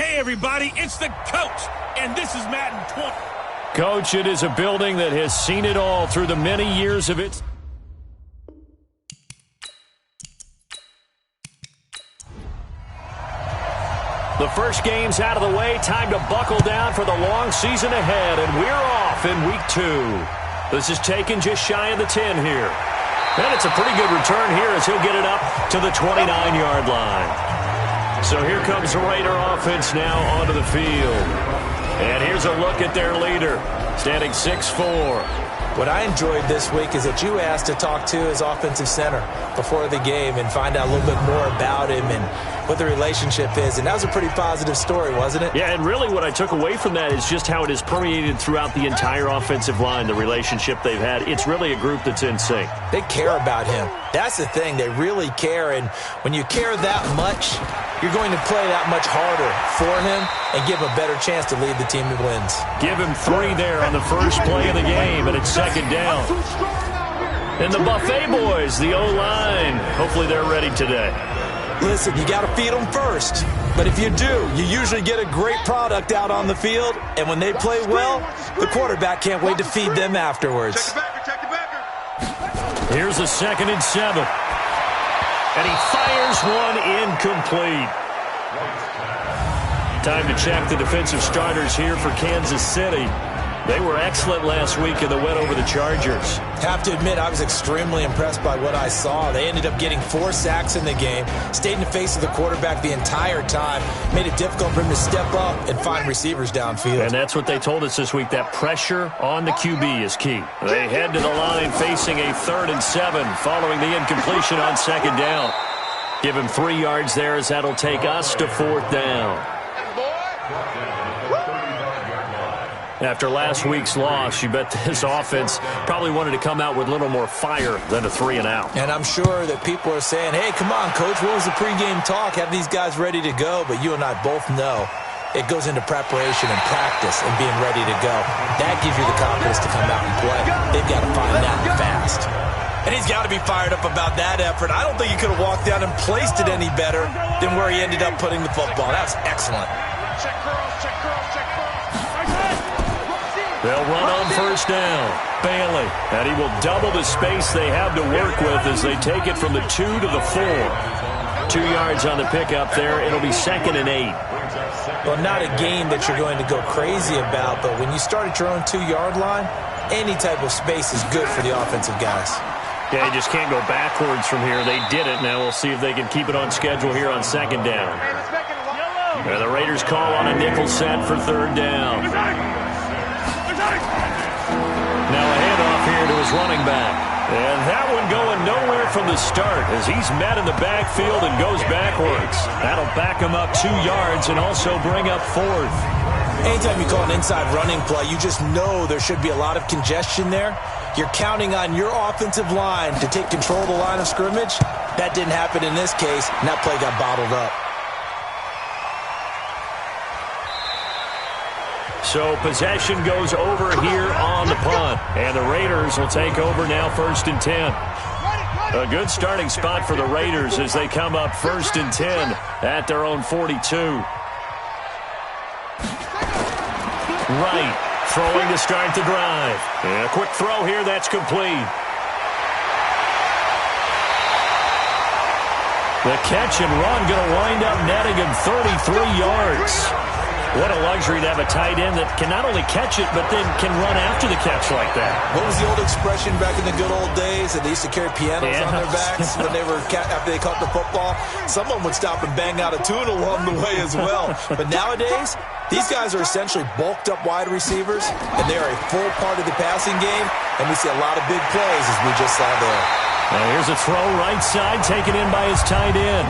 Hey, everybody, it's the coach, and this is Madden 20. Coach, it is a building that has seen it all through the many years of its... The first game's out of the way. Time to buckle down for the long season ahead, and we're off in week 2. This is taken just shy of the 10 here. And it's a pretty good return here as he'll get it up to the 29-yard line. So here comes the Raider offense now onto the field. And here's a look at their leader, standing 6'4". What I enjoyed this week is that you asked to talk to his offensive center before the game and find out a little bit more about him and what the relationship is. And that was a pretty positive story, wasn't it? Yeah, and really what I took away from that is just how it has permeated throughout the entire offensive line, the relationship they've had. It's really a group that's in sync. They care about him. That's the thing. They really care. And when you care that much, you're going to play that much harder for him and give him a better chance to lead the team to wins. Give him 3 there on the first play of the game, and it's second down. And the Buffet boys, the O-line, hopefully they're ready today. Listen, you got to feed them first. But if you do, you usually get a great product out on the field. And when they play well, the quarterback can't wait to feed them afterwards. Here's a 2nd and 7. And he fires one incomplete. Time to check the defensive starters here for Kansas City. They were excellent last week in the win over the Chargers. Have to admit, I was extremely impressed by what I saw. They ended up getting 4 sacks in the game, stayed in the face of the quarterback the entire time, made it difficult for him to step up and find receivers downfield. And that's what they told us this week, that pressure on the QB is key. They head to the line facing a 3rd and 7 following the incompletion on 2nd down. Give him 3 yards there as that'll take us to 4th down. After last week's loss, you bet this offense probably wanted to come out with a little more fire than a 3-and-out. And I'm sure that people are saying, hey, come on, Coach, what was the pregame talk? Have these guys ready to go? But you and I both know it goes into preparation and practice and being ready to go. That gives you the confidence to come out and play. They've got to find that fast. And he's got to be fired up about that effort. I don't think he could have walked down and placed it any better than where he ended up putting the football. That's excellent. Check curls, check curls, check curls. They'll run on 1st down. Bailey. And he will double the space they have to work with as they take it from the 2 to the 4. 2 yards on the pickup there. It'll be 2nd and 8. Well, not a game that you're going to go crazy about, but when you start at your own 2-yard line, any type of space is good for the offensive guys. Yeah, you just can't go backwards from here. They did it. Now we'll see if they can keep it on schedule here on 2nd down. And the Raiders call on a nickel set for 3rd down. Now a handoff here to his running back. And that one going nowhere from the start as he's met in the backfield and goes backwards. That'll back him up 2 yards and also bring up 4th. Anytime you call an inside running play, you just know there should be a lot of congestion there. You're counting on your offensive line to take control of the line of scrimmage. That didn't happen in this case, and that play got bottled up. So possession goes over here on the punt. And the Raiders will take over now 1st and 10. A good starting spot for the Raiders as they come up 1st and 10 at their own 42. Right, throwing to start the drive. And a quick throw here, that's complete. The catch and run going to wind up netting him 33 yards. What a luxury to have a tight end that can not only catch it, but then can run after the catch like that. What was the old expression back in the good old days that they used to carry pianos on their backs when they were after they caught the football? Someone would stop and bang out a tune along the way as well. But nowadays, these guys are essentially bulked up wide receivers, and they are a full part of the passing game, and we see a lot of big plays as we just saw there. Now here's a throw right side taken in by his tight end.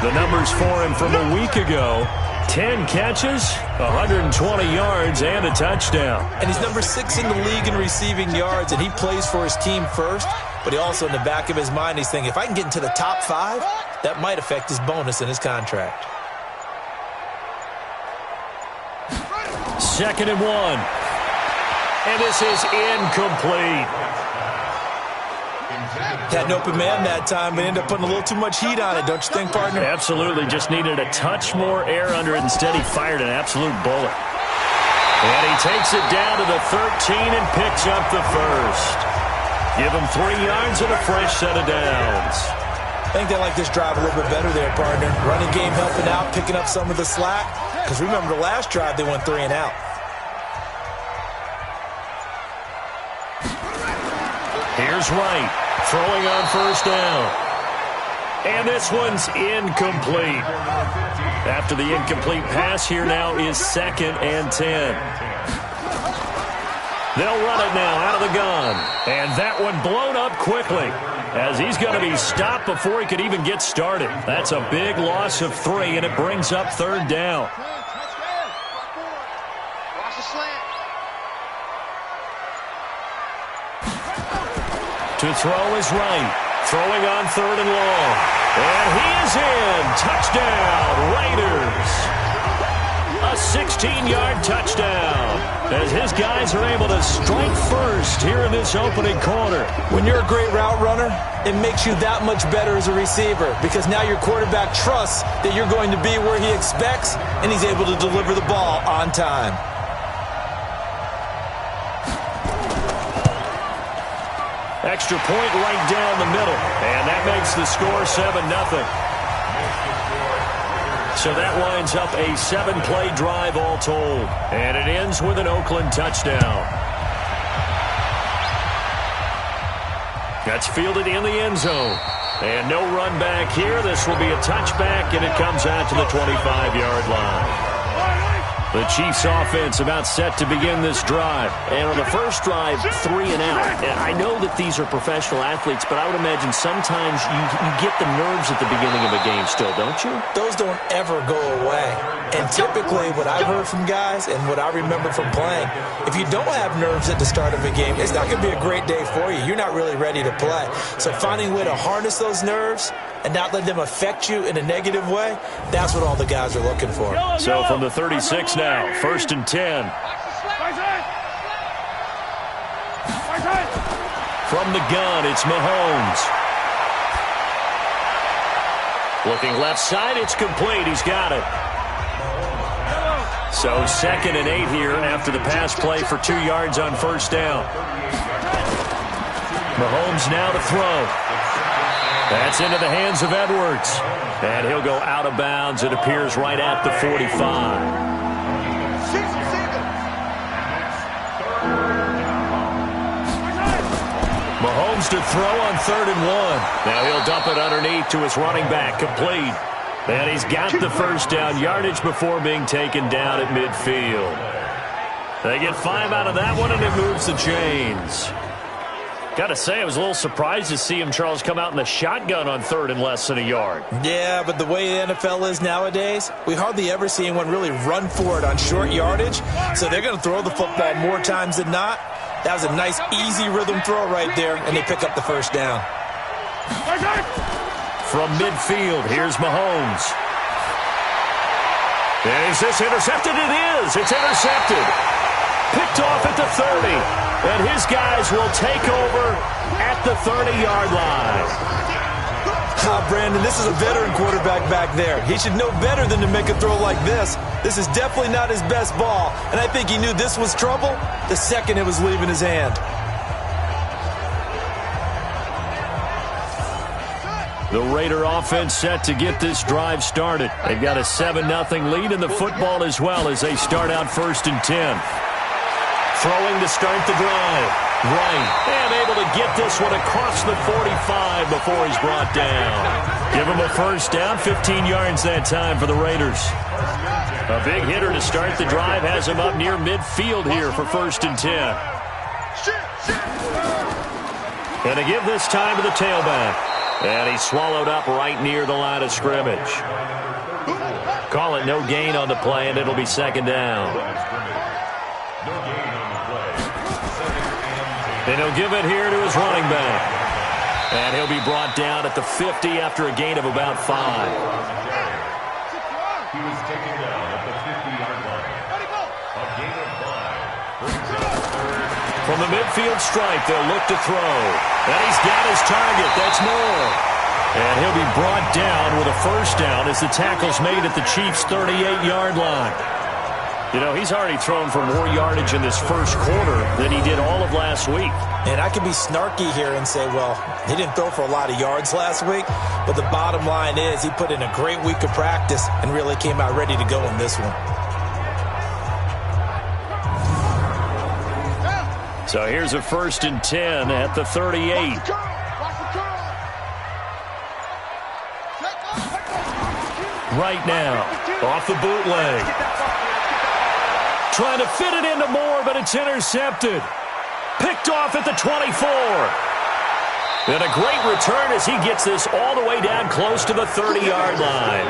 The numbers for him from a week ago. 10 catches, 120 yards, and a touchdown. And he's number 6 in the league in receiving yards, and he plays for his team first. But he also, in the back of his mind, he's thinking, if I can get into the top 5, that might affect his bonus in his contract. 2nd and 1. And this is incomplete. Had an open man that time, but ended up putting a little too much heat on it, don't you think, partner? Absolutely. Just needed a touch more air under it. Instead, he fired an absolute bullet. And he takes it down to the 13 and picks up the first. Give him 3 yards and a fresh set of downs. I think they like this drive a little bit better there, partner. Running game helping out, picking up some of the slack. Because remember, the last drive, they went 3 and out. Here's Wright, throwing on first down. And this one's incomplete. After the incomplete pass, here now is 2nd and 10. They'll run it now out of the gun. And that one blown up quickly, as he's going to be stopped before he could even get started. That's a big loss of 3, and it brings up 3rd down. To throw is Wright, throwing on 3rd and long. And he is in. Touchdown, Raiders. A 16-yard touchdown, as his guys are able to strike first here in this opening quarter. When you're a great route runner, it makes you that much better as a receiver, because now your quarterback trusts that you're going to be where he expects, and he's able to deliver the ball on time. Extra point right down the middle, and that makes the score 7-0. So that winds up a 7-play drive all told, and it ends with an Oakland touchdown. That's fielded in the end zone, and no run back here. This will be a touchback, and it comes out to the 25-yard line. The Chiefs offense about set to begin this drive. And on the first drive, 3 and out. And I know that these are professional athletes, but I would imagine sometimes you get the nerves at the beginning of a game still, don't you? Those don't ever go away. And typically what I've heard from guys and what I remember from playing, if you don't have nerves at the start of a game, it's not going to be a great day for you. You're not really ready to play. So finding a way to harness those nerves and not let them affect you in a negative way, that's what all the guys are looking for. So from the 36 now, 1st and 10. From the gun, it's Mahomes. Looking left side, it's complete. He's got it. So 2nd and 8 here after the pass play for 2 yards on first down. Mahomes now to throw. That's into the hands of Edwards. And he'll go out of bounds. It appears right at the 45. Mahomes to throw on 3rd and 1. Now he'll dump it underneath to his running back. Complete. And he's got the first down, yardage before being taken down at midfield. They get 5 out of that one, and it moves the chains. Got to say, I was a little surprised to see him, Charles, come out in the shotgun on 3rd and less than a yard. Yeah, but the way the NFL is nowadays, we hardly ever see anyone really run for it on short yardage. So they're going to throw the football more times than not. That was a nice, easy rhythm throw right there, and they pick up the first down. From midfield, here's Mahomes. Is this intercepted? It is. It's intercepted. Picked off at the 30. And his guys will take over at the 30-yard line. Brandon, this is a veteran quarterback back there. He should know better than to make a throw like this. This is definitely not his best ball. And I think he knew this was trouble the second it was leaving his hand. The Raider offense set to get this drive started. They've got a 7-0 lead in the football as well as they start out 1st and 10. Throwing to start the drive. Right. And able to get this one across the 45 before he's brought down. Give him a first down, 15 yards that time for the Raiders. A big hitter to start the drive has him up near midfield here for 1st and 10. And to give this time to the tailback. And he's swallowed up right near the line of scrimmage. Call it no gain on the play, and it'll be 2nd down. And he'll give it here to his running back. And he'll be brought down at the 50 after a gain of about 5. He was taken down at the 50-yard line. A gain of 5. From the midfield stripe, they'll look to throw. And he's got his target. That's Moore. And he'll be brought down with a first down as the tackle's made at the Chiefs' 38-yard line. You know, he's already thrown for more yardage in this first quarter than he did all of last week. And I can be snarky here and say, well, he didn't throw for a lot of yards last week, but the bottom line is he put in a great week of practice and really came out ready to go in this one. So here's a 1st and 10 at the 38. Right now, off the bootleg. Trying to fit it into Moore, but it's intercepted. Picked off at the 24. And a great return as he gets this all the way down close to the 30-yard line.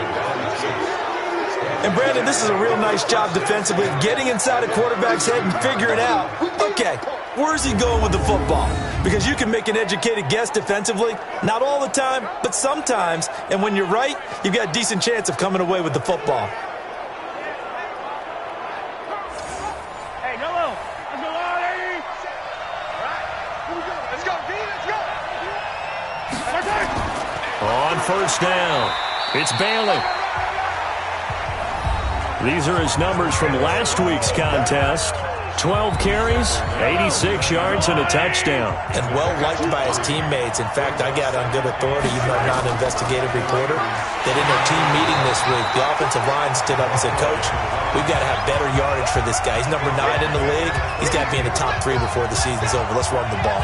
And, Brandon, this is a real nice job defensively, getting inside a quarterback's head and figuring out, okay, where's he going with the football? Because you can make an educated guess defensively, not all the time, but sometimes. And when you're right, you've got a decent chance of coming away with the football. On first down, it's Bailey. These are his numbers from last week's contest. 12 carries, 86 yards, and a touchdown. And well-liked by his teammates. In fact, I got on good authority, even though I'm not an investigative reporter, that in their team meeting this week, the offensive line stood up and said, Coach, we've got to have better yardage for this guy. He's number 9 in the league. He's got to be in the top 3 before the season's over. Let's run the ball.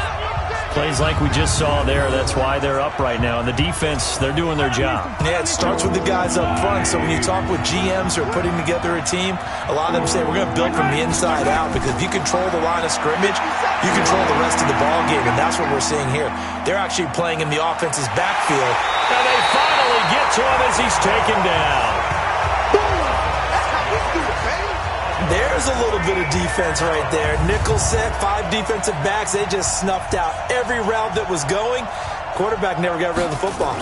Plays like we just saw there, that's why they're up right now. And the defense, they're doing their job. Yeah, it starts with the guys up front. So when you talk with GMs who are putting together a team, a lot of them say we're going to build from the inside out, because if you control the line of scrimmage, you control the rest of the ball game, and that's what we're seeing here. They're actually playing in the offense's backfield. And they finally get to him as he's taken down. There's a little bit of defense right there. Nickel set, 5 defensive backs. They just snuffed out every route that was going. Quarterback never got rid of the football.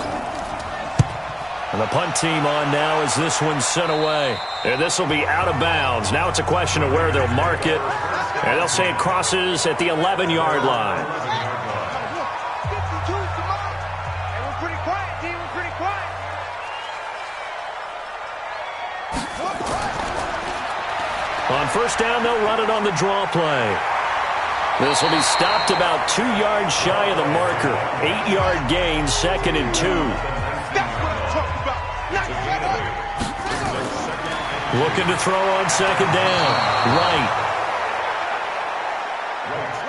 And the punt team on now as this one's sent away. And this will be out of bounds. Now it's a question of where they'll mark it. And they'll say it crosses at the 11-yard line. On first down, they'll run it on the draw play. This will be stopped about 2 yards shy of the marker. 8-yard gain, 2nd and 2. Looking to throw on 2nd down. Right.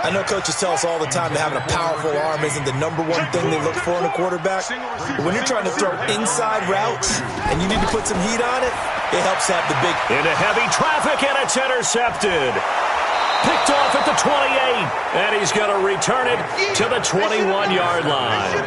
I know coaches tell us all the time that having a powerful arm isn't the number one thing they look for in a quarterback. But when you're trying to throw inside routes and you need to put some heat on it, it helps have the big... Into heavy traffic, and it's intercepted. Picked off at the 28, and he's going to return it to the 21-yard line.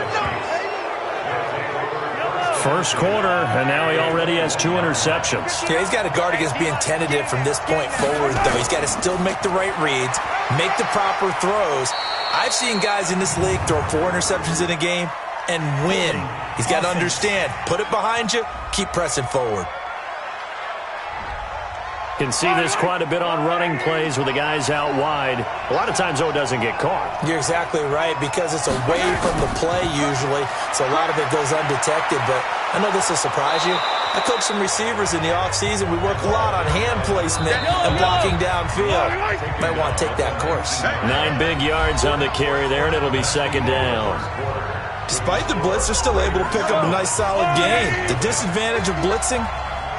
First quarter, and now he already has 2 interceptions. Yeah, he's got to guard against being tentative from this point forward, though. He's got to still make the right reads, make the proper throws. I've seen guys in this league throw 4 interceptions in a game and win. He's got to understand, put it behind you, keep pressing forward. Can see this quite a bit on running plays with the guys out wide. A lot of times, though, it doesn't get caught. You're exactly right, because it's away from the play usually, so a lot of it goes undetected. But I know this will surprise you. I coach some receivers in the offseason. We work a lot on hand placement and blocking downfield. Might want to take that course. 9 big yards on the carry there, and it'll be 2nd down. Despite the blitz, they're still able to pick up a nice, solid gain. The disadvantage of blitzing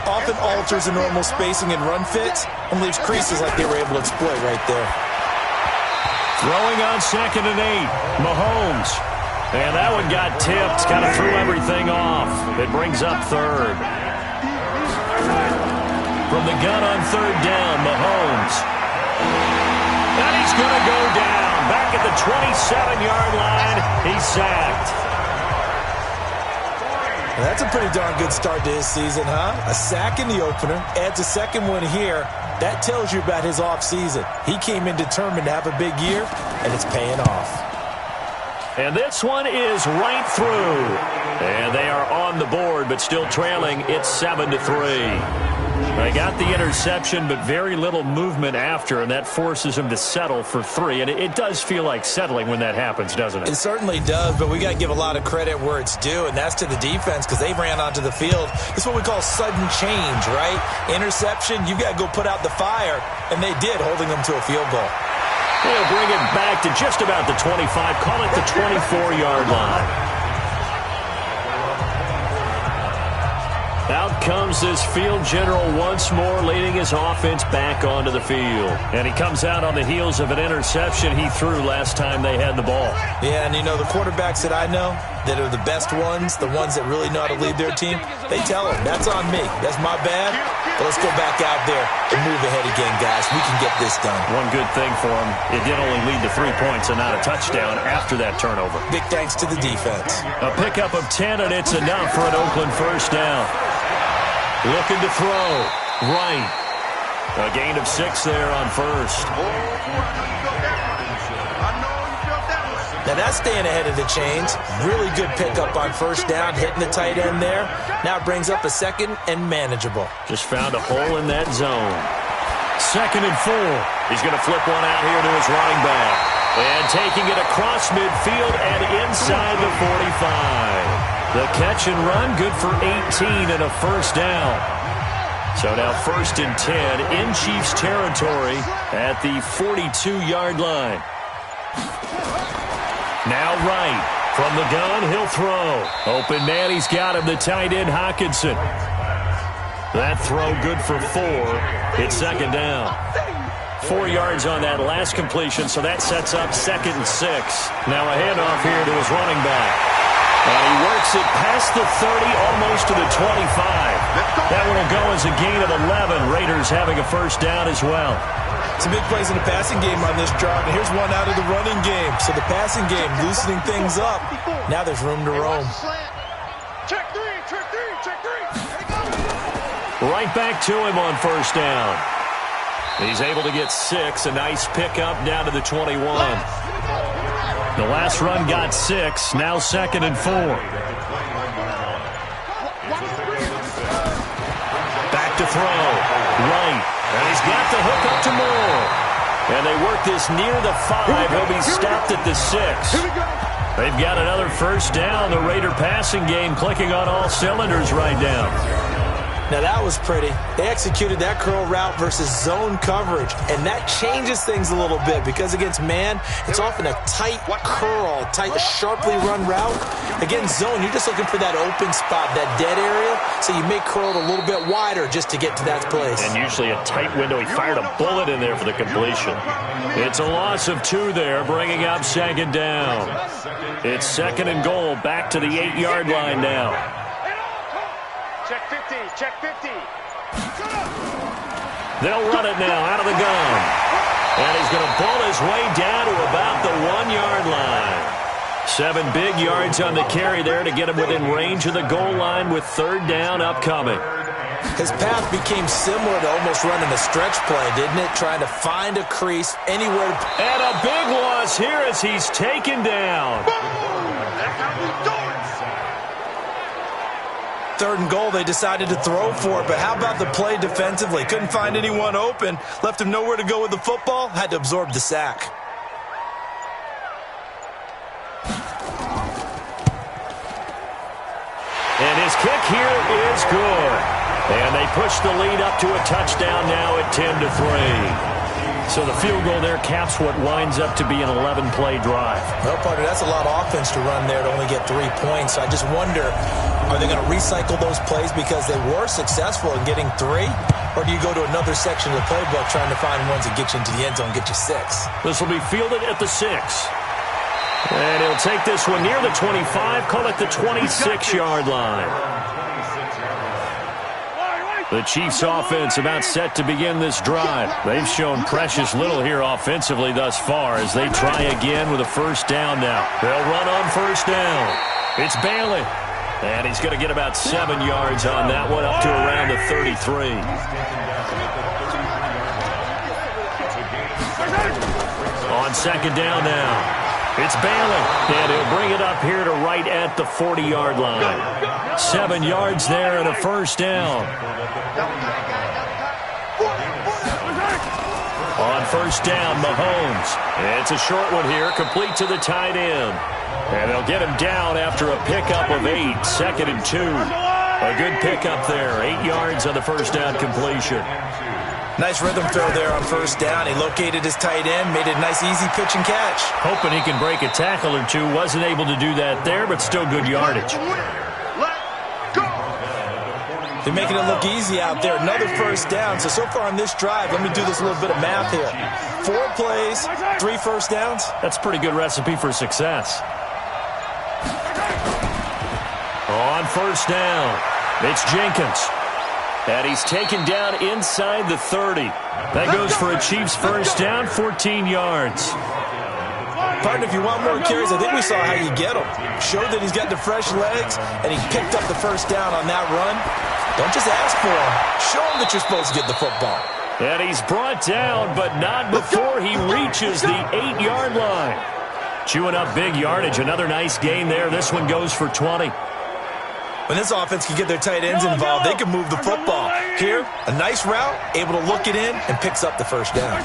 often alters the normal spacing and run fits and leaves creases like they were able to exploit right there. Throwing on 2nd and 8, Mahomes. And that one got tipped, kind of threw everything off. It brings up 3rd. From the gun on 3rd down, Mahomes. And he's going to go down. Back at the 27-yard line, he's sacked. That's a pretty darn good start to his season, huh? A sack in the opener, adds a 2nd one here. That tells you about his offseason. He came in determined to have a big year, and it's paying off. And this one is right through. And they are on the board, but but still trailing. It's 7-3. They got the interception, but very little movement after, and that forces him to settle for 3. And it does feel like settling when that happens, doesn't it? It certainly does, but we got to give a lot of credit where it's due, and that's to the defense because they ran onto the field. It's what we call sudden change, right? Interception, you got to go put out the fire, and they did, holding them to a field goal. They'll bring it back to just about the 25, call it the 24-yard line. Out comes this field general once more, leading his offense back onto the field. And he comes out on the heels of an interception he threw last time they had the ball. Yeah, and you know, the quarterbacks that I know that are the best ones, the ones that really know how to lead their team, they tell them, that's on me. That's my bad. But let's go back out there and move ahead again, guys. We can get this done. One good thing for him, it did only lead to 3 points and not a touchdown after that turnover. Big thanks to the defense. A pickup of 10, and it's enough for an Oakland first down. Looking to throw. Right. A gain of 6 there on first. Now that's staying ahead of the chains. Really good pickup on first down, hitting the tight end there. Now it brings up a second and manageable. Just found a hole in that zone. 2nd and 4. He's going to flip one out here to his running back. And taking it across midfield and inside the 45. The catch and run, good for 18 and a first down. So now 1st and 10 in Chiefs territory at the 42-yard line. Now right. From the gun, he'll throw. Open man, he's got him, the tight end, Hockenson. That throw good for 4. It's 2nd down. 4 yards on that last completion, so that sets up 2nd and 6. Now a handoff here to his running back. And he works it past the 30, almost to the 25. That one will go as a gain of 11. Raiders having a first down as well. Some big plays in the passing game on this drive, and here's one out of the running game. So the passing game loosening things up. Now there's room to roam. Check 3, check 3, check 3. Right back to him on first down. He's able to get 6. A nice pickup down to the 21. The last run got 6. Now 2nd and 4. Back to throw. Right. And he's got the hook up to Moore. And they work this near the 5. He'll be stopped at the 6. They've got another first down. The Raider passing game clicking on all cylinders right now. Now that was pretty. They executed that curl route versus zone coverage, and that changes things a little bit because against man, it's often a tight curl, tight, sharply run route. Against zone, you're just looking for that open spot, that dead area, so you make curl a little bit wider just to get to that place. And usually a tight window. He fired a bullet in there for the completion. It's a loss of 2 there, bringing up 2nd down. It's 2nd and goal, back to the 8-yard line now. Check 50, check 50. They'll run it now out of the gun. And he's going to pull his way down to about the 1-yard line. 7 big yards on the carry there to get him within range of the goal line with 3rd down upcoming. His path became similar to almost running a stretch play, didn't it? Trying to find a crease anywhere. And a big loss here as he's taken down. That's how we do it. 3rd and goal, they decided to throw for it, but how about the play defensively? Couldn't find anyone open, left him nowhere to go with the football, had to absorb the sack. And his kick here is good. And they push the lead up to a touchdown now at 10-3. So the field goal there caps what winds up to be an 11-play drive. Well, partner, that's a lot of offense to run there to only get 3 points. So I just wonder, are they going to recycle those plays because they were successful in getting 3? Or do you go to another section of the playbook trying to find ones that get you into the end zone and get you 6? This will be fielded at the 6. And he'll take this one near the 25, call it the 26-yard line. The Chiefs offense about set to begin this drive. They've shown precious little here offensively thus far as they try again with a first down now. They'll run on first down. It's Bailey. And he's going to get about 7 yards on that one, up to around the 33. On 2nd down now. It's Bailey, and he'll bring it up here to right at the 40-yard line. 7 yards there and a first down. On first down, Mahomes. It's a short one here, complete to the tight end. And they'll get him down after a pickup of 8, 2nd and 2. A good pickup there, 8 yards on the first down completion. Nice rhythm throw there on first down. He located his tight end, made it a nice easy pitch and catch. Hoping he can break a tackle or two. Wasn't able to do that there, but still good yardage. They're making it look easy out there. Another first down. So far on this drive, let me do this little bit of math here. 4 plays, 3 first downs. That's a pretty good recipe for success. On first down, it's Jenkins. And he's taken down inside the 30. That goes for a Chiefs first down, 14 yards. Partner, if you want more carries, I think we saw how you get him. Showed that he's got the fresh legs, and he picked up the first down on that run. Don't just ask for him. Show him that you're supposed to get the football. And he's brought down, but not before he reaches the 8-yard line. Chewing up big yardage. Another nice gain there. This one goes for 20. When this offense can get their tight ends involved, they can move the football. Here, a nice route, able to look it in, and picks up the first down.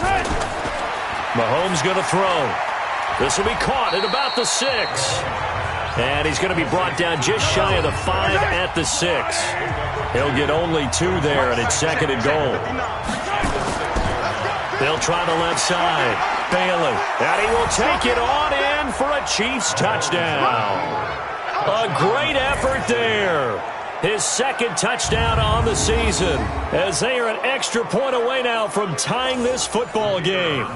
Mahomes going to throw. This will be caught at about the 6. And he's going to be brought down just shy of the 5 at the 6. He'll get only 2 there, and it's 2nd and goal. They'll try the left side. Bailey. And he will take it on in for a Chiefs touchdown. A great effort there. His 2nd touchdown on the season, as they are an extra point away now from tying this football game.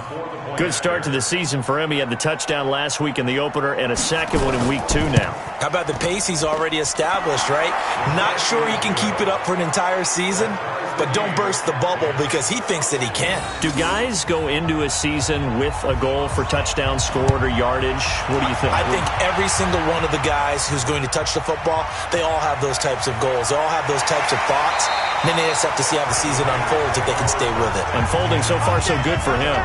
Good start to the season for him. He had the touchdown last week in the opener and a 2nd one in week 2 now. How about the pace he's already established, right? Not sure he can keep it up for an entire season, but don't burst the bubble because he thinks that he can. Do guys go into a season with a goal for touchdown scored or yardage? What do you think? I think every single one of the guys who's going to touch the football, they all have those types of goals. They all have those types of thoughts. And then they just have to see how the season unfolds if they can stay with it. Unfolding so far so good for him.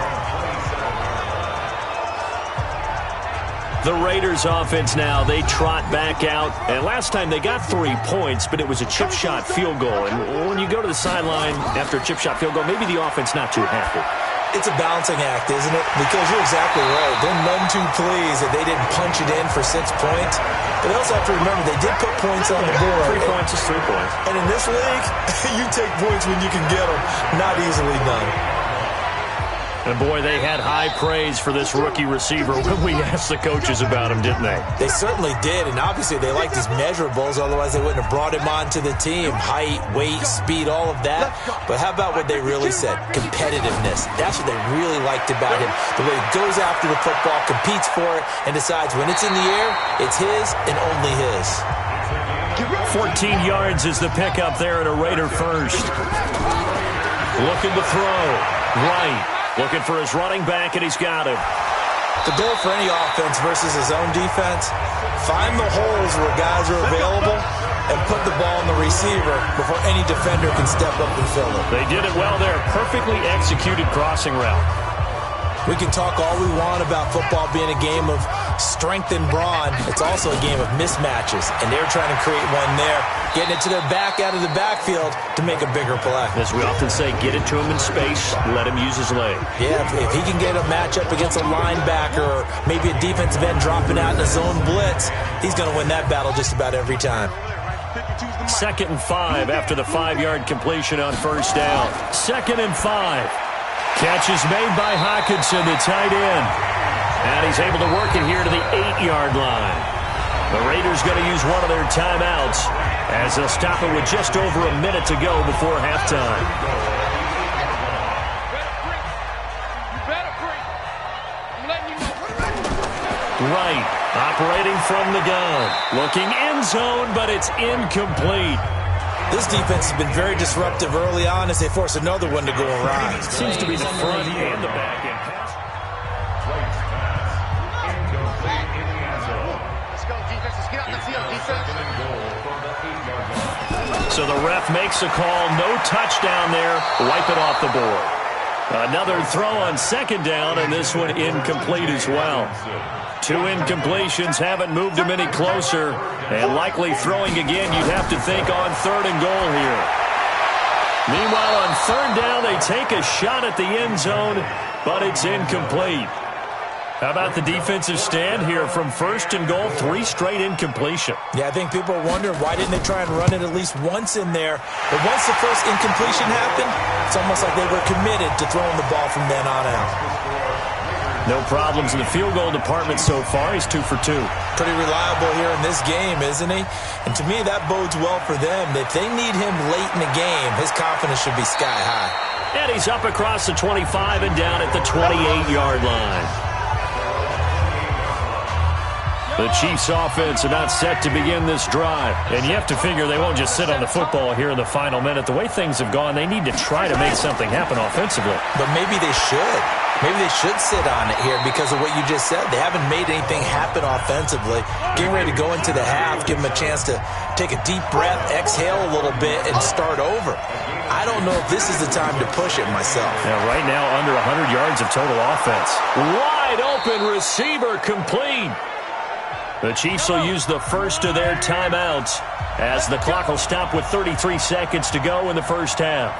The Raiders offense now, they trot back out. And last time they got 3 points, but it was a chip shot field goal. And when you go to the sideline after a chip shot field goal, maybe the offense not too happy. It's a balancing act, isn't it? Because you're exactly right. They're none too pleased that they didn't punch it in for 6 points. But they also have to remember they did put points on the board. 3 points is 3 points. And in this league, you take points when you can get them. Not easily done. And, boy, they had high praise for this rookie receiver when we asked the coaches about him, didn't they? They certainly did, and obviously they liked his measurables. Otherwise, they wouldn't have brought him onto the team. Height, weight, speed, all of that. But how about what they really said? Competitiveness. That's what they really liked about him. The way he goes after the football, competes for it, and decides when it's in the air, it's his and only his. 14 yards is the pickup there at a Raider first. Looking to throw. Right. Looking for his running back, and he's got him. The goal for any offense versus his own defense, find the holes where guys are available and put the ball in the receiver before any defender can step up and fill it. They did it well there. Perfectly executed crossing route. We can talk all we want about football being a game of strength and brawn. It's also a game of mismatches, and they're trying to create one there, getting it to their back out of the backfield to make a bigger play. As we often say, get it to him in space, let him use his leg. Yeah, if he can get a matchup against a linebacker or maybe a defensive end dropping out in a zone blitz, he's going to win that battle just about every time. 2nd and 5 after the 5-yard completion on first down. 2nd and 5. Catch is made by Hawkinson, the tight end. And he's able to work it here to the 8-yard line. The Raiders going to use one of their timeouts as they'll stop it with just over a minute to go before halftime. Right, operating from the gun. Looking end zone, but it's incomplete. This defense has been very disruptive early on as they force another one to go awry. Seems to be the front and the back end. So the ref makes a call. No touchdown there. Wipe it off the board. Another throw on second down, and this one incomplete as well. 2 incompletions haven't moved him any closer, and likely throwing again, you'd have to think on 3rd and goal here. Meanwhile, on 3rd down, they take a shot at the end zone, but it's incomplete. How about the defensive stand here from 1st and goal, 3 straight incompletion? Yeah, I think people are wondering why didn't they try and run it at least once in there. But once the first incompletion happened, it's almost like they were committed to throwing the ball from then on out. No problems in the field goal department so far. He's 2 for 2. Pretty reliable here in this game, isn't he? And to me, that bodes well for them. If they need him late in the game, his confidence should be sky high. And he's up across the 25 and down at the 28-yard line. The Chiefs' offense are not set to begin this drive. And you have to figure they won't just sit on the football here in the final minute. The way things have gone, they need to try to make something happen offensively. But maybe they should. Maybe they should sit on it here because of what you just said. They haven't made anything happen offensively. Getting ready to go into the half, give them a chance to take a deep breath, exhale a little bit, and start over. I don't know if this is the time to push it myself. Yeah, right now under 100 yards of total offense. Wide open receiver complete. The Chiefs will use the first of their timeouts as the clock will stop with 33 seconds to go in the first half.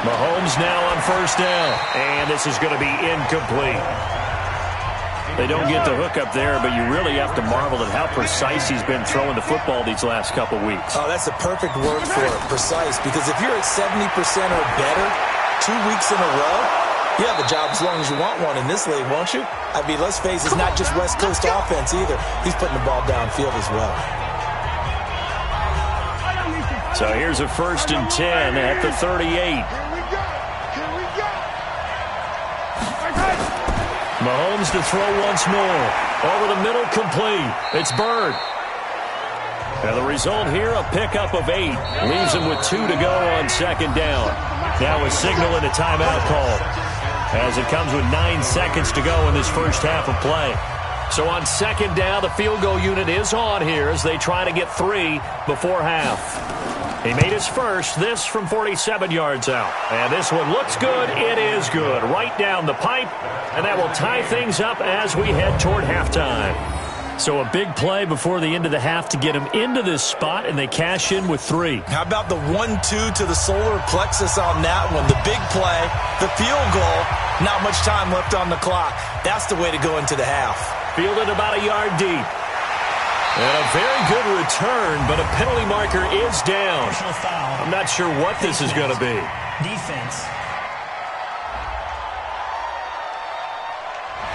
Mahomes now on 1st down, and this is going to be incomplete. They don't get the hook up there, but you really have to marvel at how precise he's been throwing the football these last couple weeks. Oh, that's a perfect word for it, precise, because if you're at 70% or better 2 weeks in a row, you have a job as long as you want one in this league, won't you? I mean, let's face it, it's not just West Coast offense either. He's putting the ball downfield as well. So here's a 1st and 10 at the 38. Mahomes to throw once more. Over the middle, complete. It's Bird. And the result here, a pickup of 8. Leaves him with 2 to go on 2nd down. Now a signal and a timeout call, as it comes with 9 seconds to go in this first half of play. So on 2nd down, the field goal unit is on here as they try to get 3 before half. He made his first, this from 47 yards out. And this one looks good. It is good. Right down the pipe. And that will tie things up as we head toward halftime. So a big play before the end of the half to get them into this spot, and they cash in with 3. How about the 1-2 to the solar plexus on that one? The big play, the field goal, not much time left on the clock. That's the way to go into the half. Fielded about a yard deep. And a very good return, but a penalty marker is down. I'm not sure what this is going to be. Defense.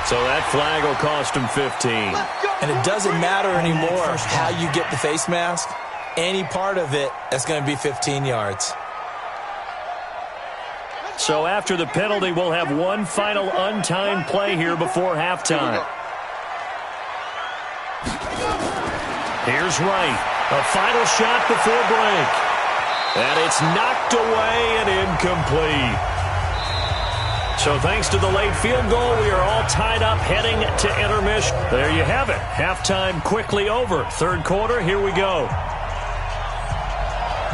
So that flag will cost him 15. And it doesn't matter anymore how you get the face mask. Any part of it, that's going to be 15 yards. So after the penalty, we'll have one final untimed play here before halftime. Here's Wright. A final shot before break. And it's knocked away and incomplete. So thanks to the late field goal, we are all tied up heading to intermission. There you have it. Halftime quickly over. 3rd quarter, here we go.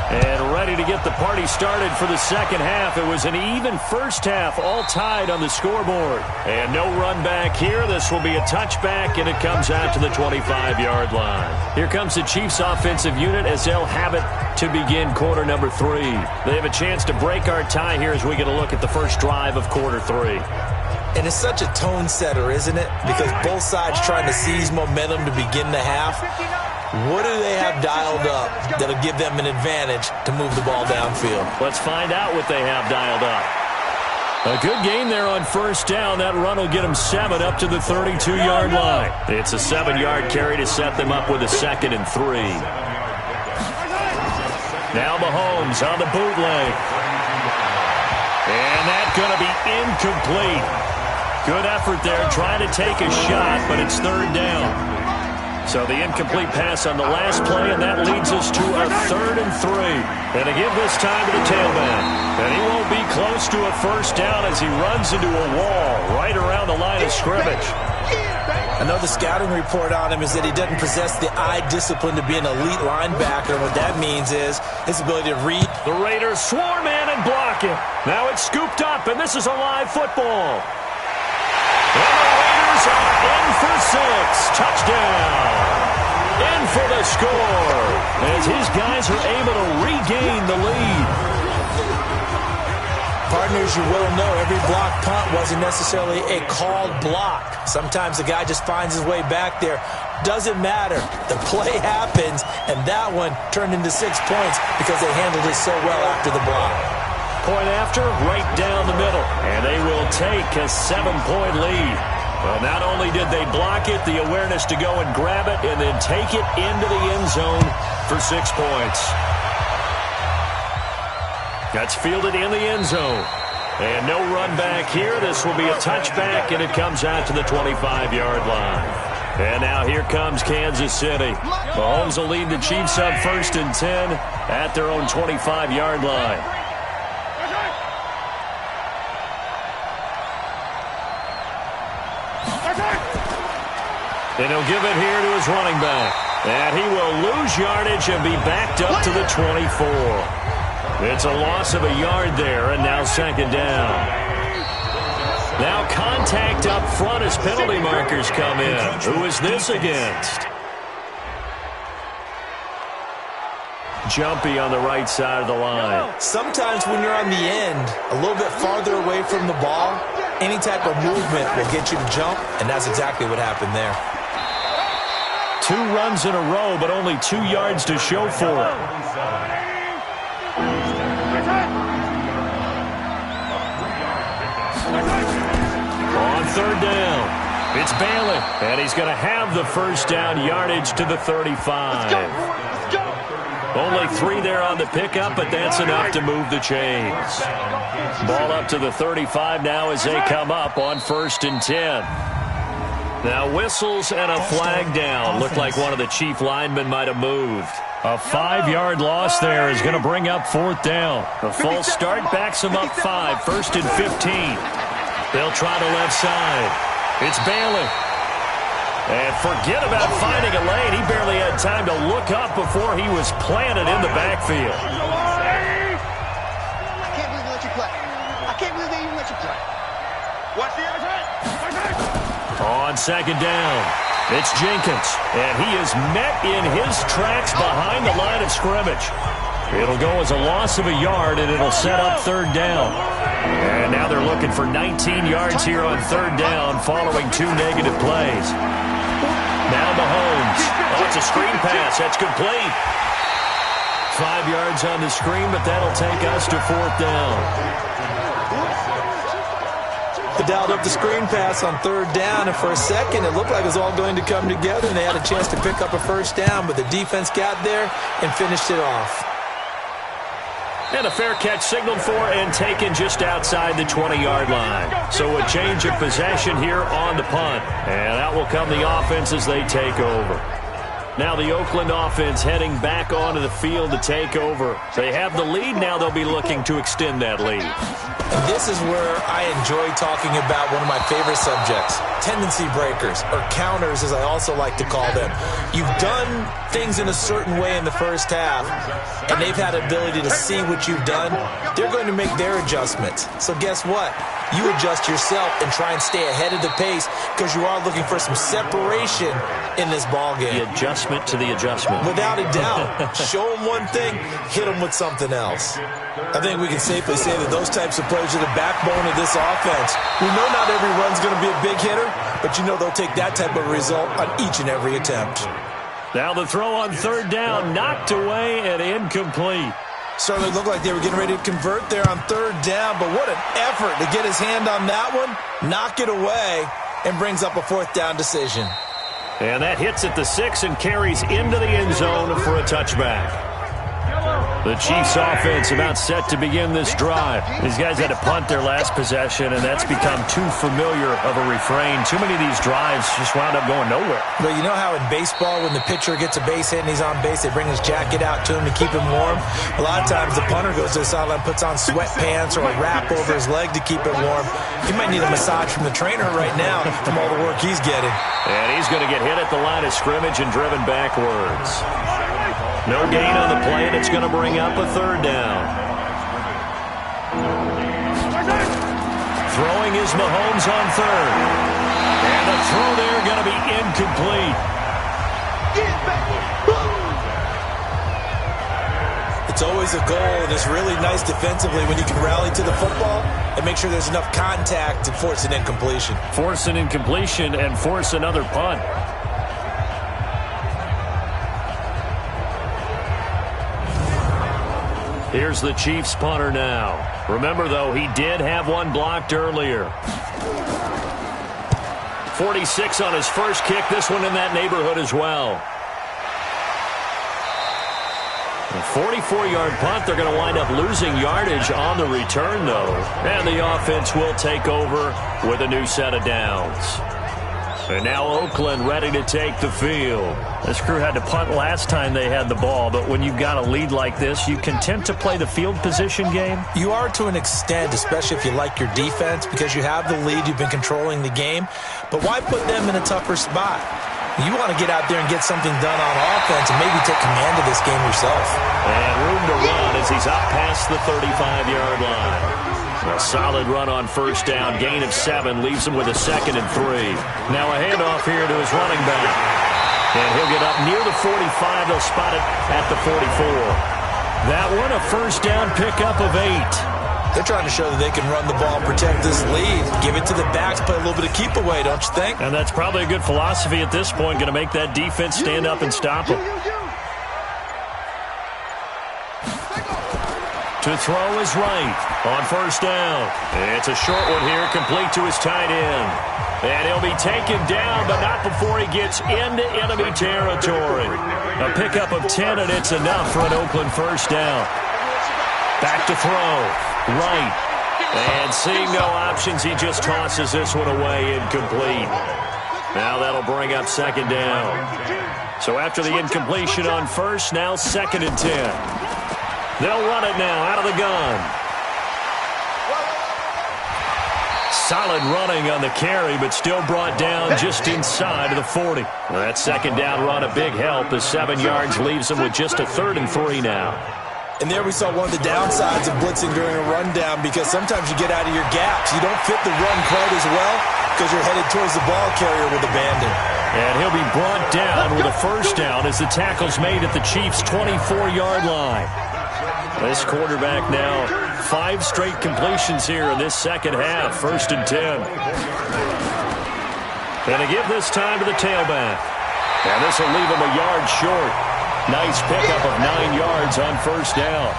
And ready to get the party started for the 2nd half. It was an even first half, all tied on the scoreboard. And no run back here. This will be a touchback, and it comes out to the 25-yard line. Here comes the Chiefs offensive unit as they'll have it to begin quarter number 3. They have a chance to break our tie here as we get a look at the first drive of quarter 3. And it's such a tone setter, isn't it? Because both sides trying to seize momentum to begin the half. What do they have dialed up that'll give them an advantage to move the ball downfield? Let's find out what they have dialed up. A good game there on 1st down. That run will get them 7 up to the 32-yard line. It's a 7-yard carry to set them up with a 2nd and 3. Now Mahomes on the bootleg. And that's going to be incomplete. Good effort there trying to take a shot, but it's 3rd down. So the incomplete pass on the last play, and that leads us to a 3rd and 3. And again this time to the tailback. And he won't be close to a 1st down as he runs into a wall right around the line of scrimmage. I know the scouting report on him is that he doesn't possess the eye discipline to be an elite linebacker. What that means is his ability to read. The Raiders swarm in and block it. Now it's scooped up, and this is a live football. And the Raiders are in for 6. Touchdown. In for the score as his guys are able to regain the lead. Partners, you will know every block punt wasn't necessarily a called block. Sometimes the guy just finds his way back there. Doesn't matter. The play happens, and that one turned into 6 points because they handled it so well after the block. Point after, right down the middle. And they will take a 7-point lead. Well, not only did they block it, the awareness to go and grab it and then take it into the end zone for 6 points. That's fielded in the end zone. And no run back here. This will be a touchback, and it comes out to the 25-yard line. And now here comes Kansas City. Mahomes will lead the Chiefs up 1st and 10 at their own 25-yard line. And he'll give it here to his running back. And he will lose yardage and be backed up to the 24. It's a loss of a yard there, and now 2nd down. Now contact up front as penalty markers come in. Who is this against? Jumpy on the right side of the line. Sometimes when you're on the end, a little bit farther away from the ball, any type of movement will get you to jump, and that's exactly what happened there. 2 runs in a row, but only 2 yards to show for it. On 3rd down, it's Bailey, and he's going to have the 1st down yardage to the 35. Only 3 there on the pickup, but that's enough to move the chains. Ball up to the 35 now as they come up on 1st and 10. Now whistles and a flag down. Looked like one of the Chief linemen might have moved. A 5-yard loss there is going to bring up 4th down. The false start backs him up 5, 1st and 15. They'll try the left side. It's Bailey. And forget about finding a lane. He barely had time to look up before he was planted in the backfield. I can't believe they let you play. I can't believe they even let you play. Watch the other side. On 2nd down, it's Jenkins, and he is met in his tracks behind the line of scrimmage. It'll go as a loss of a yard, and it'll set up 3rd down. And now they're looking for 19 yards here on 3rd down following 2 negative plays. Now Mahomes. Oh, it's a screen pass. That's complete. 5 yards on the screen, but that'll take us to 4th down. They dialed up the screen pass on 3rd down, and for a second it looked like it was all going to come together, and they had a chance to pick up a 1st down, but the defense got there and finished it off. And a fair catch signaled for and taken just outside the 20-yard line. So a change of possession here on the punt. And out will come the offense as they take over. Now the Oakland offense heading back onto the field to take over. They have the lead. Now they'll be looking to extend that lead. And this is where I enjoy talking about one of my favorite subjects, tendency breakers, or counters as I also like to call them. You've done things in a certain way in the first half, and they've had ability to see what you've done. They're going to make their adjustments. So guess what? You adjust yourself and try and stay ahead of the pace because you are looking for some separation in this ballgame. The adjustment to the adjustment. Without a doubt. Show them one thing, hit them with something else. I think we can safely say that those types of plays are the backbone of this offense. We know not every run's going to be a big hitter, but you know they'll take that type of result on each and every attempt. Now the throw on 3rd down, knocked away and incomplete. Certainly looked like they were getting ready to convert there on 3rd down, but what an effort to get his hand on that one, knock it away, and brings up a 4th down decision. And that hits at the 6 and carries into the end zone for a touchback. The Chiefs offense about set to begin this drive. These guys had to punt their last possession, and that's become too familiar of a refrain. Too many of these drives just wound up going nowhere. But you know how in baseball, when the pitcher gets a base hit and he's on base, they bring his jacket out to him to keep him warm? A lot of times the punter goes to the sideline, puts on sweatpants or a wrap over his leg to keep it warm. He might need a massage from the trainer right now from all the work he's getting. And he's going to get hit at the line of scrimmage and driven backwards. No gain on the play, and it's going to bring up a third down. Throwing is Mahomes on third. And the throw there going to be incomplete. It's always a goal, and it's really nice defensively when you can rally to the football and make sure there's enough contact to force an incompletion. Force an incompletion and force another punt. Here's the Chiefs punter now. Remember, though, he did have one blocked earlier. 46 on his first kick. This one in that neighborhood as well. A 44-yard punt. They're going to wind up losing yardage on the return, though. And the offense will take over with a new set of downs. And now Oakland ready to take the field. This crew had to punt last time they had the ball, but when you've got a lead like this, you content to play the field position game? You are to an extent, especially if you like your defense, because you have the lead, you've been controlling the game. But why put them in a tougher spot? You want to get out there and get something done on offense and maybe take command of this game yourself. And room to run as he's up past the 35-yard line. A solid run on first down. Gain of 7 leaves him with a 2nd and 3. Now a handoff here to his running back. And he'll get up near the 45. They'll spot it at the 44. That one a first down pickup of 8. They're trying to show that they can run the ball and protect this lead. Give it to the backs, play a little bit of keep away, don't you think? And that's probably a good philosophy at this point. Going to make that defense stand up and stop them. To throw is right on first down. It's a short one here, complete to his tight end. And he'll be taken down, but not before he gets into enemy territory. A pickup of 10, and it's enough for an Oakland first down. Back to throw. Right. And seeing no options, he just tosses this one away, incomplete. Now that'll bring up 2nd down. So after the incompletion on first, now 2nd and 10. They'll run it now out of the gun. Solid running on the carry, but still brought down just inside of the 40. That 2nd down run a big help as 7 yards leaves them with just a 3rd and 3 now. And there we saw one of the downsides of blitzing during a rundown, because sometimes you get out of your gaps. You don't fit the run quite as well because you're headed towards the ball carrier with abandon. And he'll be brought down with a first down as the tackle's made at the Chiefs' 24-yard line. This quarterback now 5 straight completions here in this second half. 1st and 10. And to give this time to the tailback. And this will leave him a yard short. Nice pickup of 9 yards on first down.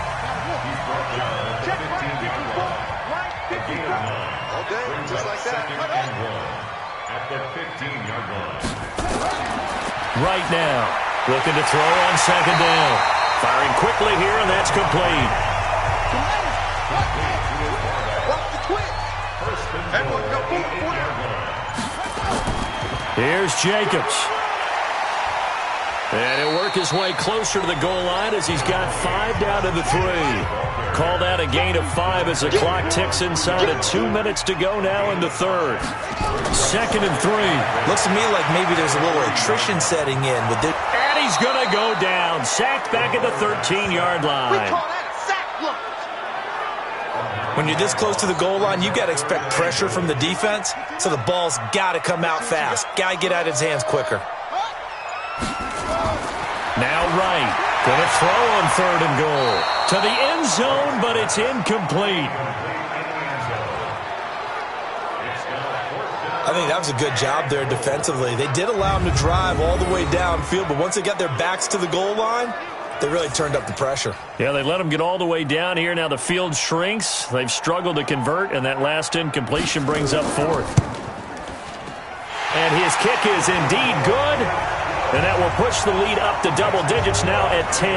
Right now, looking to throw on 2nd down. Firing quickly here, and that's complete. Here's Jacobs. And he'll work his way closer to the goal line as he's got 5 down to the 3. Call that a gain of 5 as the clock ticks inside of 2 minutes to go now in the 3rd. 2nd and 3. Looks to me like maybe there's a little attrition setting in with this. And he's going to go down. Sacked back at the 13-yard line. We call that a sack. Look. When you're this close to the goal line, you got to expect pressure from the defense, so the ball's got to come out fast. Got to get out of his hands quicker. Now right. Going to throw on 3rd and goal. To the end zone, but it's incomplete. I think that was a good job there defensively. They did allow him to drive all the way downfield, but once they got their backs to the goal line, they really turned up the pressure. Yeah, they let him get all the way down here. Now the field shrinks. They've struggled to convert, and that last incompletion brings up 4th. And his kick is indeed good. And that will push the lead up to double digits now at 10.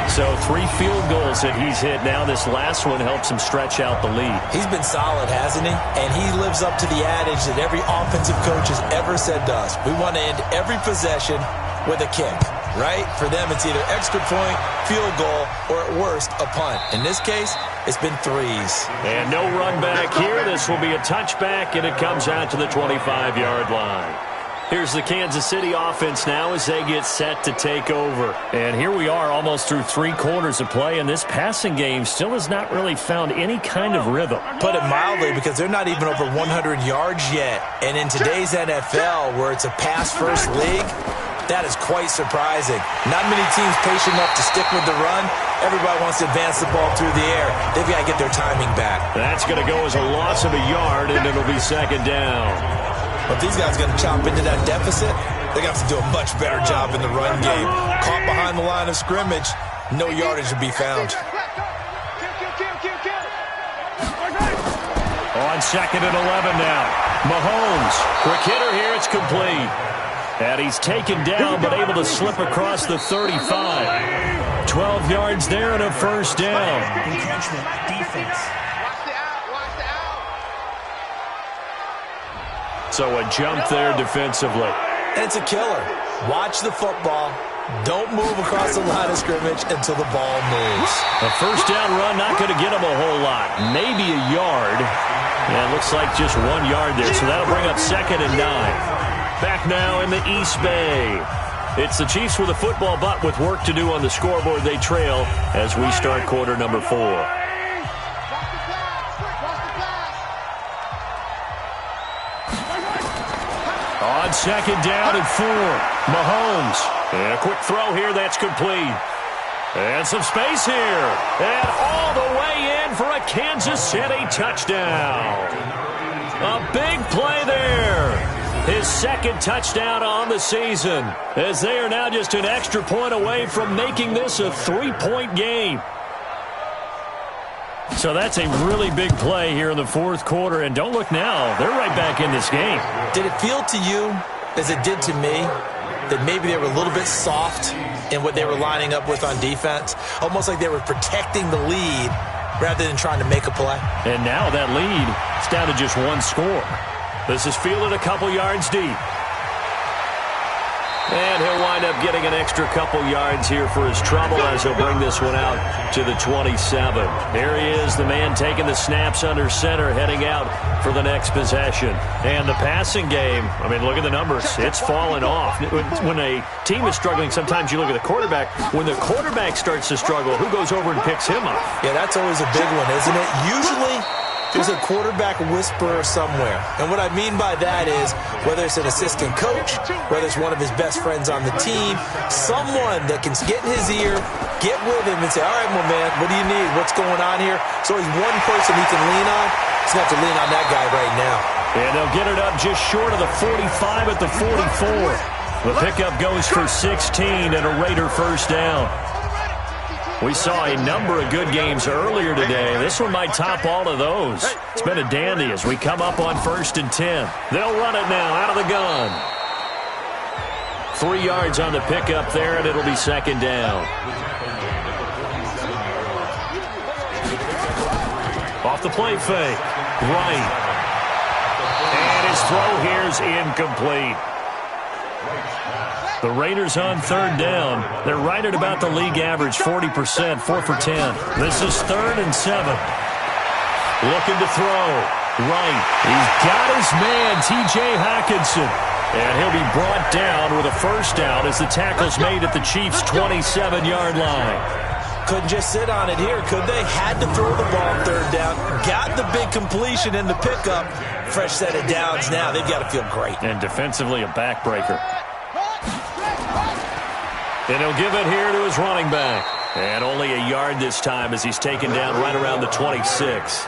So 3 field goals that he's hit now. This last one helps him stretch out the lead. He's been solid, hasn't he? And he lives up to the adage that every offensive coach has ever said to us. We want to end every possession with a kick, right? For them, it's either extra point, field goal, or at worst, a punt. In this case, it's been 3s. And no run back here. This will be a touchback, and it comes out to the 25-yard line. Here's the Kansas City offense now as they get set to take over. And here we are almost through 3 quarters of play, and this passing game still has not really found any kind of rhythm. Put it mildly, because they're not even over 100 yards yet. And in today's NFL, where it's a pass-first league, that is quite surprising. Not many teams patient enough to stick with the run. Everybody wants to advance the ball through the air. They've got to get their timing back. That's going to go as a loss of a yard, and it'll be 2nd down. But these guys are going to chop into that deficit. They're going to have to do a much better job in the run game. Caught behind the line of scrimmage, no yardage to be found. On 2nd and 11 now. Mahomes, quick hitter here, it's complete. And he's taken down, but able to slip across the 35. 12 yards there and a 1st down. Encroachment, defense. So a jump there defensively. And it's a killer. Watch the football. Don't move across the line of scrimmage until the ball moves. A 1st down run, not going to get him a whole lot. Maybe a yard. And it looks like just 1 yard there. So that'll bring up 2nd and 9. Back now in the East Bay. It's the Chiefs with a football, but with work to do on the scoreboard, they trail as we start quarter number 4. On 2nd down and 4. Mahomes. And a quick throw here, that's complete. And some space here. And all the way in for a Kansas City touchdown. A big play there. His 2nd touchdown on the season, as they are now just an extra point away from making this a 3-point game. So that's a really big play here in the 4th quarter, and don't look now. They're right back in this game. Did it feel to you, as it did to me, that maybe they were a little bit soft in what they were lining up with on defense? Almost like they were protecting the lead rather than trying to make a play. And now that lead is down to just 1 score. This is fielded a couple yards deep. And he'll wind up getting an extra couple yards here for his trouble as he'll bring this one out to the 27. There he is, the man taking the snaps under center, heading out for the next possession. And the passing game, I mean, look at the numbers. It's fallen off. When a team is struggling, sometimes you look at the quarterback. When the quarterback starts to struggle, who goes over and picks him up? Yeah, that's always a big one, isn't it? Usually there's a quarterback whisperer somewhere. And what I mean by that is, whether it's an assistant coach, whether it's one of his best friends on the team, someone that can get in his ear, get with him and say, all right, my man, what do you need? What's going on here? So he's one person he can lean on. He's going to have to lean on that guy right now. And they'll get it up just short of the 45 at the 44. The pickup goes for 16 and a Raider 1st down. We saw a number of good games earlier today. This one might top all of those. It's been a dandy as we come up on 1st and 10. They'll run it now out of the gun. 3 yards on the pickup there, and it'll be 2nd down. Off the play fake. Right. And his throw here is incomplete. The Raiders on 3rd down. They're right at about the league average, 40%, 4 for 10. This is 3rd and 7. Looking to throw. Right. He's got his man, T.J. Hockenson. And he'll be brought down with a 1st down as the tackle's made at the Chiefs' 27-yard line. Couldn't just sit on it here, could they? Had to throw the ball on 3rd down. Got the big completion in the pickup. Fresh set of downs now. They've got to feel great. And defensively, a backbreaker. And he'll give it here to his running back. And only a yard this time as he's taken down right around the 26.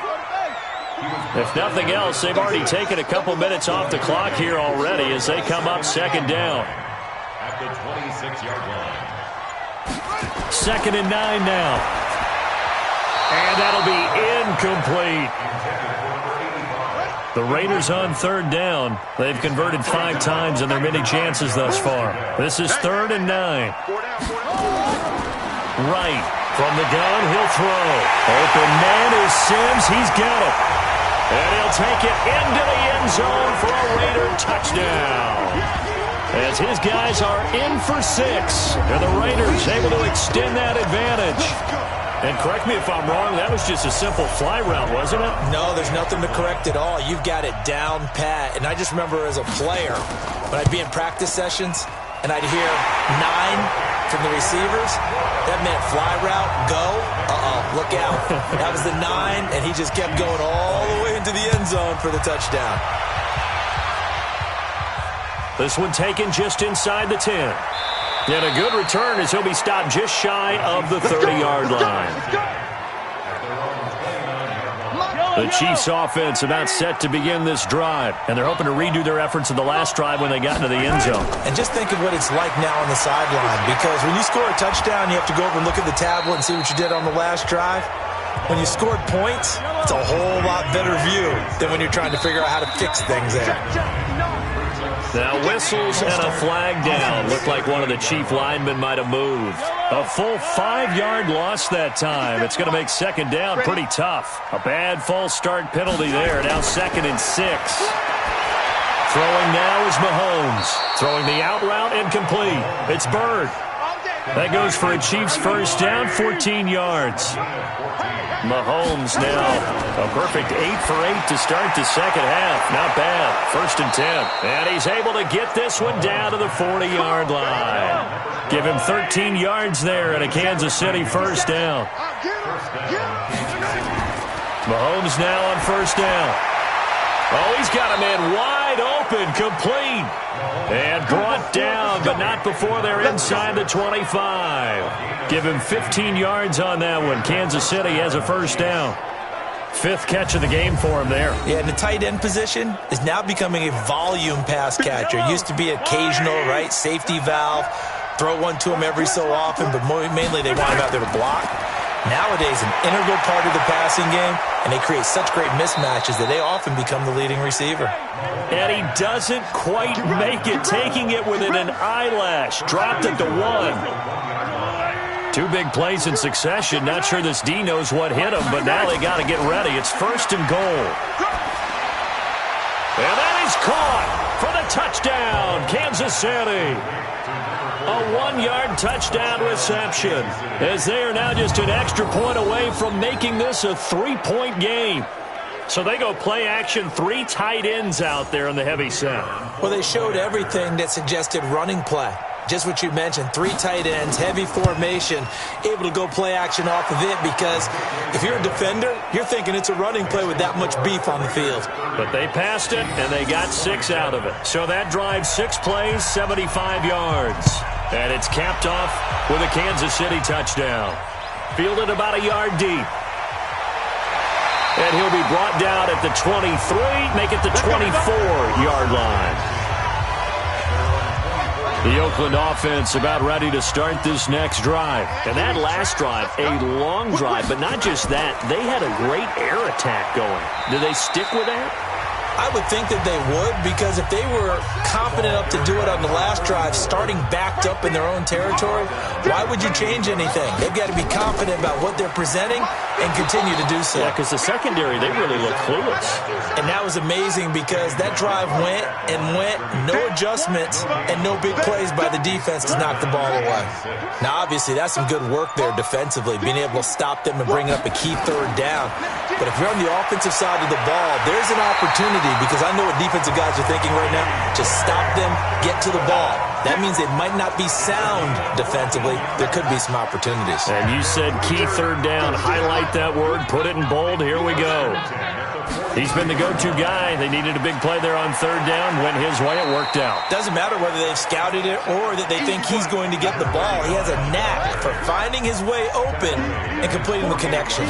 If nothing else, they've already taken a couple minutes off the clock here already as they come up 2nd down. At the 26-yard line. 2nd and 9 now. And that'll be incomplete. The Raiders on 3rd down. They've converted 5 times in their many chances thus far. This is 3rd and 9. Right. From the gun, he'll throw. Open man is Sims. He's got it. And he'll take it into the end zone for a Raider touchdown. As his guys are in for 6. And the Raiders able to extend that advantage. And correct me if I'm wrong, that was just a simple fly route, wasn't it? No, there's nothing to correct at all. You've got it down pat. And I just remember as a player, when I'd be in practice sessions, and I'd hear 9 from the receivers, that meant fly route, go, look out. That was the 9, and he just kept going all the way into the end zone for the touchdown. This one taken just inside the 10. And a good return as he'll be stopped just shy of the 30-yard line. The Chiefs offense about set to begin this drive, and they're hoping to redo their efforts in the last drive when they got into the end zone. And just think of what it's like now on the sideline, because when you score a touchdown, you have to go over and look at the tablet and see what you did on the last drive. When you scored points, it's a whole lot better view than when you're trying to figure out how to fix things there. Now whistles and a flag down. Looked like one of the Chief linemen might have moved. A full 5-yard loss that time. It's going to make second down pretty tough. A bad false start penalty there. Now 2nd and 6. Throwing now is Mahomes. Throwing the out route incomplete. It's Bird. That goes for a Chiefs first down, 14 yards. Mahomes now a perfect 8 for 8 to start the second half. Not bad. 1st and 10. And he's able to get this one down to the 40-yard line. Give him 13 yards there and a Kansas City first down. Mahomes now on first down. Oh, he's got a man wide open, complete. And brought down, but not before they're inside the 25. Give him 15 yards on that one. Kansas City has a first down. 5th catch of the game for him there. Yeah, and the tight end position is now becoming a volume pass catcher. It used to be occasional, right, safety valve. Throw one to him every so often, but mainly they want him out there to block. Nowadays, an integral part of the passing game, and they create such great mismatches that they often become the leading receiver. And he doesn't quite make it, taking it within an eyelash. Dropped at the 1. 2 big plays in succession. Not sure this D knows what hit him, but now they got to get ready. It's 1st and goal. And that is caught for the touchdown, Kansas City. A 1-yard touchdown reception, as they are now just an extra point away from making this a 3-point game. So they go play action, 3 tight ends out there in the heavy set. Well, they showed everything that suggested running play. Just what you mentioned, 3 tight ends, heavy formation, able to go play action off of it, because if you're a defender, you're thinking it's a running play with that much beef on the field. But they passed it, and they got 6 out of it. So that drives 6 plays, 75 yards. And it's capped off with a Kansas City touchdown. Fielded about a yard deep. And he'll be brought down at the 23, make it the 24-yard line. The Oakland offense about ready to start this next drive. And that last drive, a long drive, but not just that. They had a great air attack going. Do they stick with that? I would think that they would, because if they were confident enough to do it on the last drive, starting backed up in their own territory, why would you change anything? They've got to be confident about what they're presenting and continue to do so. Yeah, because the secondary, they really look clueless. And that was amazing, because that drive went and went, no adjustments, and no big plays by the defense to knock the ball away. Now, obviously, that's some good work there defensively, being able to stop them and bring up a key 3rd down. But if you're on the offensive side of the ball, there's an opportunity, because I know what defensive guys are thinking right now. Just stop them, get to the ball. That means they might not be sound defensively. There could be some opportunities. And you said key 3rd down. Highlight that word, put it in bold. Here we go. He's been the go-to guy. They needed a big play there on 3rd down. Went his way, it worked out. Doesn't matter whether they've scouted it or that they think he's going to get the ball. He has a knack for finding his way open and completing the connection.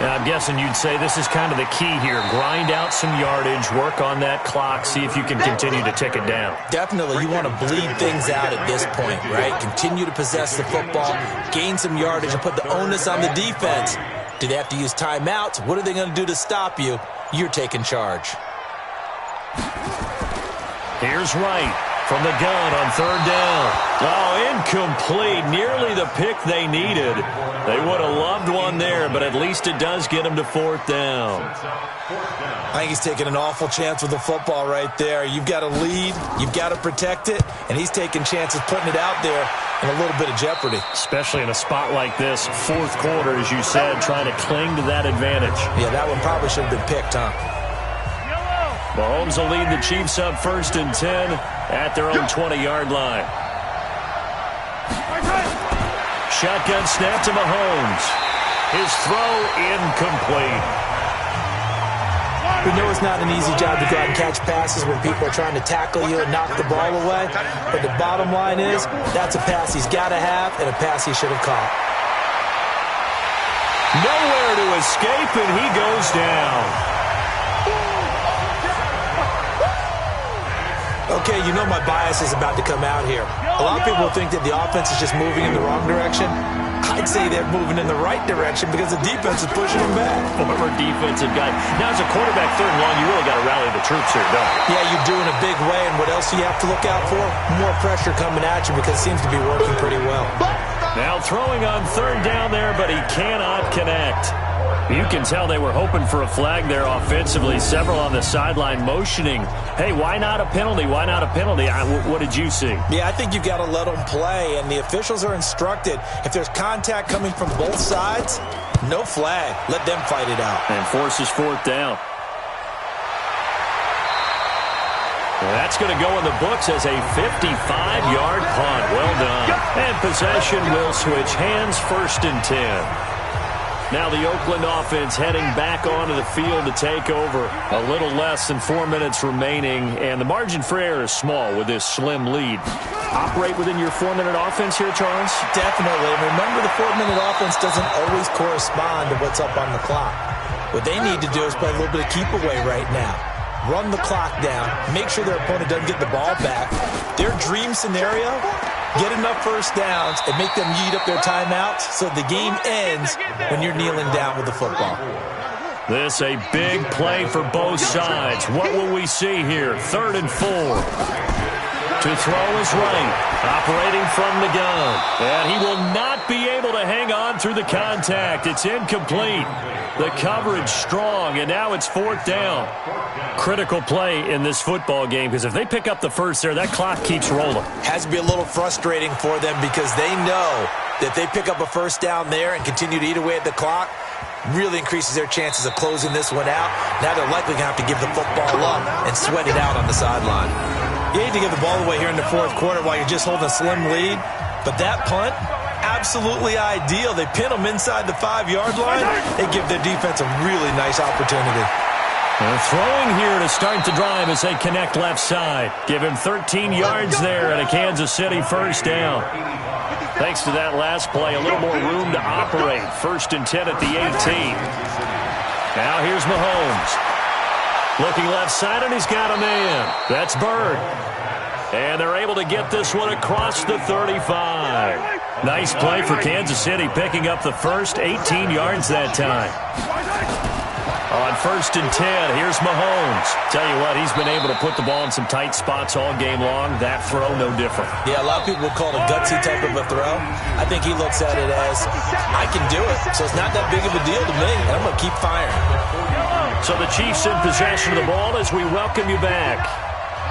Now, I'm guessing you'd say this is kind of the key here. Grind out some yardage, work on that clock, see if you can continue to tick it down. Definitely. You want to bleed things out at this point, right? Continue to possess the football, gain some yardage, and put the onus on the defense. Do they have to use timeouts? What are they going to do to stop you? You're taking charge. Here's Wright. from the gun on third down. Oh, incomplete. Nearly the pick they needed. They would have loved one there, but at least it does get them to fourth down. I think he's taking an awful chance with the football right there. You've got to lead, you've got to protect it, and he's taking chances putting it out there in a little bit of jeopardy. Especially in a spot like this, fourth quarter, as you said, trying to cling to that advantage. Yeah, that one probably should have been picked, huh? Mahomes will lead the Chiefs up 1st and 10 at their own 20-yard line. Shotgun snap to Mahomes. His throw incomplete. We know it's not an easy job to go out and catch passes when people are trying to tackle you and knock the ball away. But the bottom line is, that's a pass he's got to have and a pass he should have caught. Nowhere to escape, and he goes down. Okay, you know my bias is about to come out here. A lot of people think that the offense is just moving in the wrong direction. I'd say they're moving in the right direction because the defense is pushing them back. Former defensive guy. Now, as a quarterback, third and long, you really got to rally the troops here, don't you? Yeah, you do in a big way, and what else do you have to look out for? More pressure coming at you because it seems to be working pretty well. Now throwing on third down there, but he cannot connect. You can tell they were hoping for a flag there offensively. Several on the sideline motioning, hey, why not a penalty? Why not a penalty? What did you see? Yeah, I think you've got to let them play, and the officials are instructed. If there's contact coming from both sides, no flag. Let them fight it out. And forces fourth down. That's going to go in the books as a 55-yard punt. Well done. And possession will switch hands, 1st and 10. Now the Oakland offense heading back onto the field to take over. A little less than 4 minutes remaining, and the margin for error is small with this slim lead. Operate within your 4-minute offense here, Charles? Definitely. And remember, the 4-minute offense doesn't always correspond to what's up on the clock. What they need to do is play a little bit of keep away right now. Run the clock down. Make sure their opponent doesn't get the ball back. Their dream scenario, get enough first downs and make them eat up their timeouts so the game ends when you're kneeling down with the football. This a big play for both sides. What will we see here? 3rd and 4. To throw is right. Operating from the gun. And he will not be able to hang on through the contact. It's incomplete. The coverage strong, and now it's 4th down. Critical play in this football game, because if they pick up the first there, that clock keeps rolling. Has to be a little frustrating for them because they know that they pick up a first down there and continue to eat away at the clock, really increases their chances of closing this one out. Now they're likely going to have to give the football up and sweat it out on the sideline. You hate to give the ball away here in the fourth quarter while you're just holding a slim lead, but that punt, absolutely ideal. They pin them inside the 5-yard line. They give their defense a really nice opportunity. They're throwing here to start the drive as they connect left side. Give him 13 yards there and a Kansas City first down. Thanks to that last play, a little more room to operate. 1st and 10 at the 18. Now here's Mahomes. Looking left side, and he's got a man. That's Bird. And they're able to get this one across the 35. Nice play for Kansas City, picking up the first, 18 yards that time. On 1st and 10, here's Mahomes. Tell you what, he's been able to put the ball in some tight spots all game long. That throw, no different. Yeah, a lot of people would call it a gutsy type of a throw. I think he looks at it as, I can do it, so it's not that big of a deal to me, and I'm going to keep firing. So the Chiefs in possession of the ball as we welcome you back.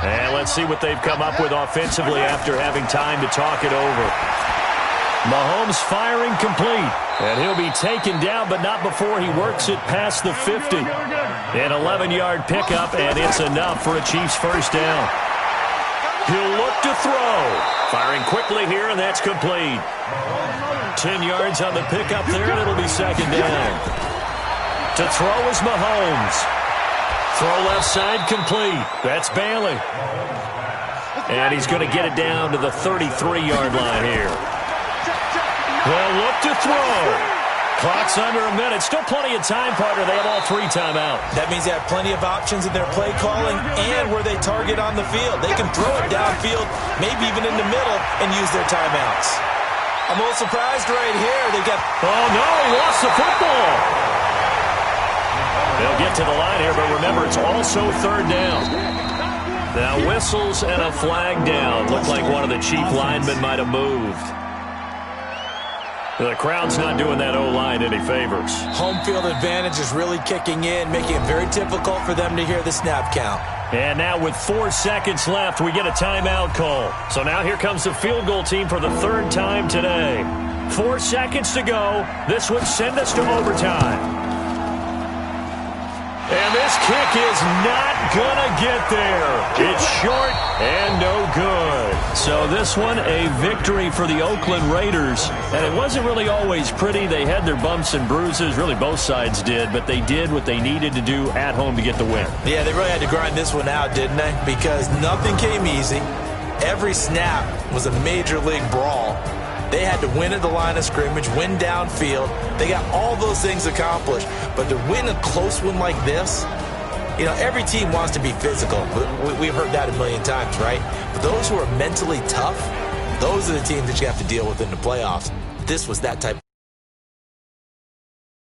And let's see what they've come up with offensively after having time to talk it over. Mahomes firing complete. And he'll be taken down, but not before he works it past the 50. An 11-yard pickup, and it's enough for a Chiefs first down. He'll look to throw. Firing quickly here, and that's complete. 10 yards on the pickup there, and it'll be 2nd down. To throw is Mahomes. Throw left side complete. That's Bailey. And he's going to get it down to the 33-yard line here. They'll look to throw. Clock's under a minute. Still plenty of time, partner. They have all 3 timeouts. That means they have plenty of options in their play calling and where they target on the field. They can throw it downfield, maybe even in the middle, and use their timeouts. I'm a little surprised right here. They got... Oh, no, he lost the football. They'll get to the line here, but remember, it's also 3rd down. Now whistles and a flag down. Looked like one of the chief linemen might have moved. The crowd's not doing that O-line any favors. Home field advantage is really kicking in, making it very difficult for them to hear the snap count. And now with 4 seconds left, we get a timeout call. So now here comes the field goal team for the third time today. 4 seconds to go. This would send us to overtime. And this kick is not going to get there. It's short and no good. So this one, a victory for the Oakland Raiders. And it wasn't really always pretty. They had their bumps and bruises. Really, both sides did. But they did what they needed to do at home to get the win. Yeah, they really had to grind this one out, didn't they? Because nothing came easy. Every snap was a major league brawl. They had to win at the line of scrimmage, win downfield. They got all those things accomplished. But to win a close one like this, you know, every team wants to be physical. We've heard that a million times, right? But those who are mentally tough, those are the teams that you have to deal with in the playoffs. This was that type.